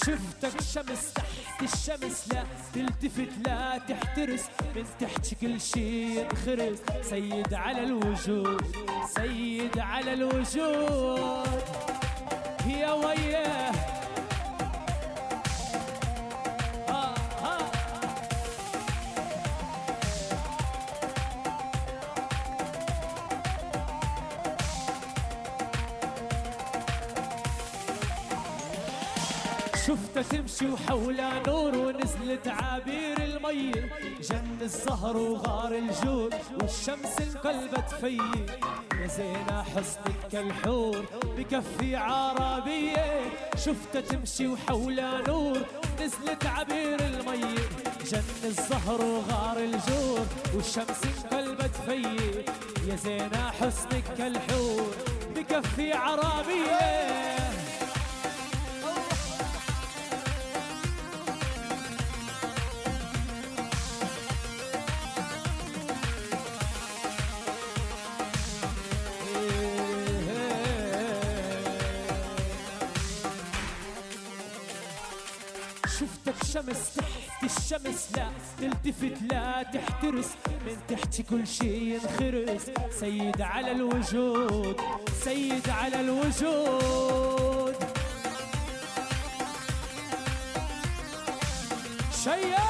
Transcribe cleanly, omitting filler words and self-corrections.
شفتك شمس تحت الشمس، لا تلتفت لا تحترس، من تحت كل شي ينخرس، سيد على الوجود، سيد على الوجود يا وياه. شفتها تمشي وحولها نور، ونزلت عابير المي، جن الزهر وغار الجود، والشمس انقلبت فيي، يا زينة حسنك كالحور بكفي عربية. شفتها تمشي وحولها نور، نزلت عبير المي، جن الزهر وغار الجود، والشمس انقلبت فيي، يا زينة حسنك كالحور بكفي عربية. شفتك شمس تحت الشمس، لا تلتفت لا تحترس، من تحت كل شي ينخرس، سيد على الوجود، سيد على الوجود شيء